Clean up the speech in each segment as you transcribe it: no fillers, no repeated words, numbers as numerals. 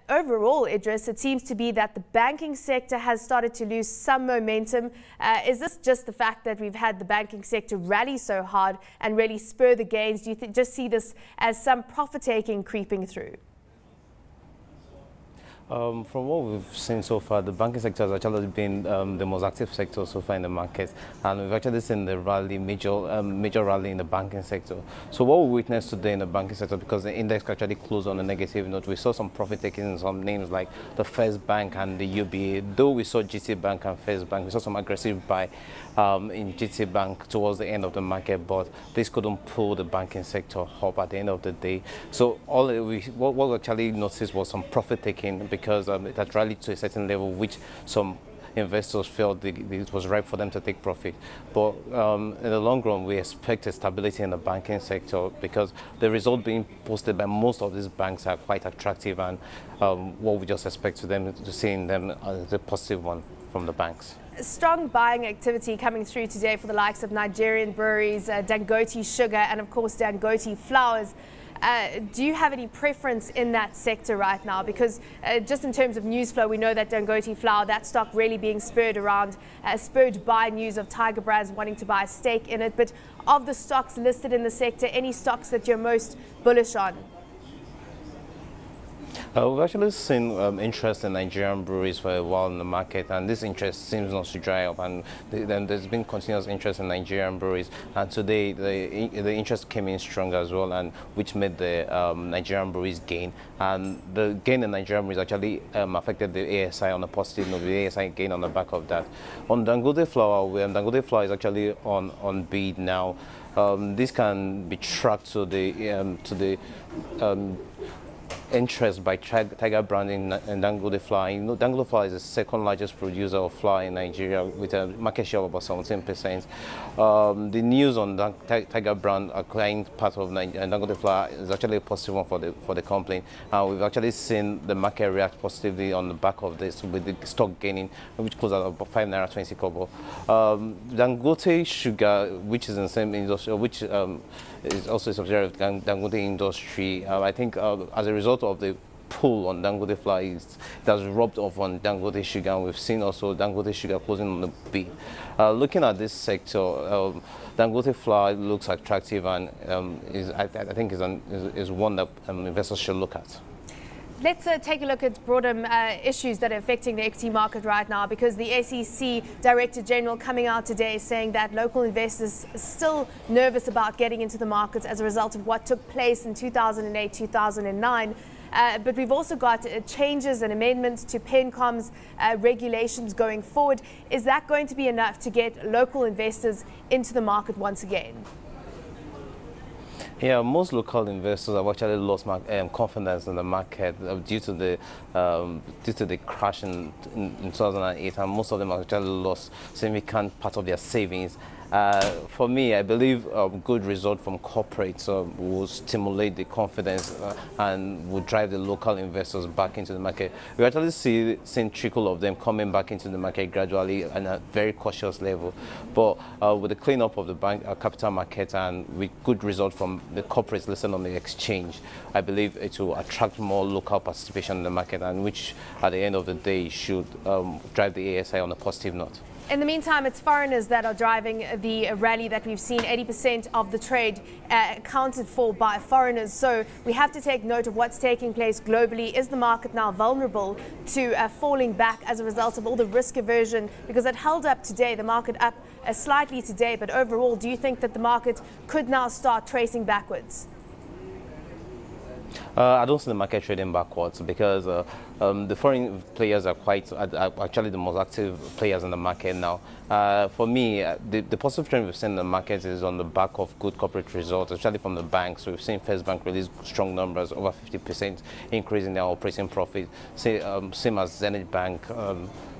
Overall, Idris, it seems to be that the banking sector has started to lose some momentum. Is this just the fact that we've had the banking sector rally so hard and really spur the gains? Do you just see this as some profit-taking creeping through? From what we've seen so far, the banking sector has actually been the most active sector so far in the market, and we've actually seen the rally, major rally in the banking sector. So what we witnessed today in the banking sector, because the index actually closed on a negative note, we saw some profit taking in some names like the First Bank and the UBA. Though we saw GT Bank and First Bank, we saw some aggressive buy in GT Bank towards the end of the market, but this couldn't pull the banking sector up at the end of the day. So what we actually noticed was some profit taking, because it had rallied to a certain level which some investors felt it was ripe for them to take profit. But in the long run, we expect a stability in the banking sector, because the result being posted by most of these banks are quite attractive, and what we just expect to see in them is a positive one from the banks. Strong buying activity coming through today for the likes of Nigerian breweries, Dangote Sugar, and of course Dangote Flours. Do you have any preference in that sector right now? Because just in terms of news flow, we know that Dangote Flour, that stock really being spurred by news of Tiger Brands wanting to buy a stake in it. But of the stocks listed in the sector, any stocks that you're most bullish on? We've actually seen interest in Nigerian breweries for a while in the market, and this interest seems not to dry up, and then there's been continuous interest in Nigerian breweries, and today the interest came in strong as well, and which made the Nigerian breweries gain, and the gain in Nigerian breweries actually affected the ASI on a positive note, the ASI gain on the back of that. On Dangote Flour, Dangote Flour is actually on bid now. This can be tracked to the interest by Tiger Brand in Dangote Flour. You know, Dangote Flour is the second largest producer of flour in Nigeria with a market share of about 17%. The news on Tiger Brand acquiring part of Dangote Flour is actually a positive one for the company. We've actually seen the market react positively on the back of this, with the stock gaining, which closed at about 5 naira 20 kobo. Dangote Sugar, which is in the same industry, which is also a subsidiary of Dangote Industry, I think as a result of the pull on Dangote Flour, it has rubbed off on Dangote Sugar, and we've seen also Dangote Sugar closing on the bid. Looking at this sector, Dangote Flour looks attractive, and I think is one that investors should look at. Let's take a look at broader issues that are affecting the equity market right now, because the SEC Director General coming out today saying that local investors are still nervous about getting into the markets as a result of what took place in 2008, 2009. But we've also got changes and amendments to PENCOM's regulations going forward. Is that going to be enough to get local investors into the market once again? Yeah, most local investors have actually lost confidence in the market due to the crash in 2008, and most of them have actually lost significant part of their savings. For me, I believe a good result from corporates will stimulate the confidence and will drive the local investors back into the market. We actually seen trickle of them coming back into the market gradually at a very cautious level. But with the cleanup of the capital market, and with good result from the corporates listed on the exchange, I believe it will attract more local participation in the market, and which at the end of the day should drive the ASI on a positive note. In the meantime, it's foreigners that are driving the rally that we've seen. 80% of the trade accounted for by foreigners. So we have to take note of what's taking place globally. Is the market now vulnerable to falling back as a result of all the risk aversion? Because it held up today, the market up slightly today. But overall, do you think that the market could now start tracing backwards? I don't see the market trading backwards, because the foreign players are actually the most active players in the market now. For me, the positive trend we've seen in the market is on the back of good corporate results, especially from the banks. We've seen First Bank release strong numbers, over 50% increase in their operating profit. Same as Zenith Bank,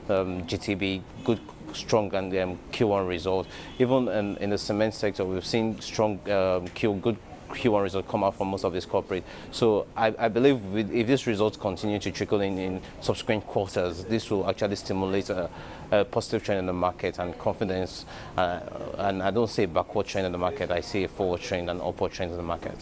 GTB, good, strong and Q1 results. Even in the cement sector, we've seen strong good Q1 results come out from most of this corporate. So I believe if these results continue to trickle in subsequent quarters, this will actually stimulate a positive trend in the market and confidence. And I don't see a backward trend in the market. I see a forward trend and upward trend in the market.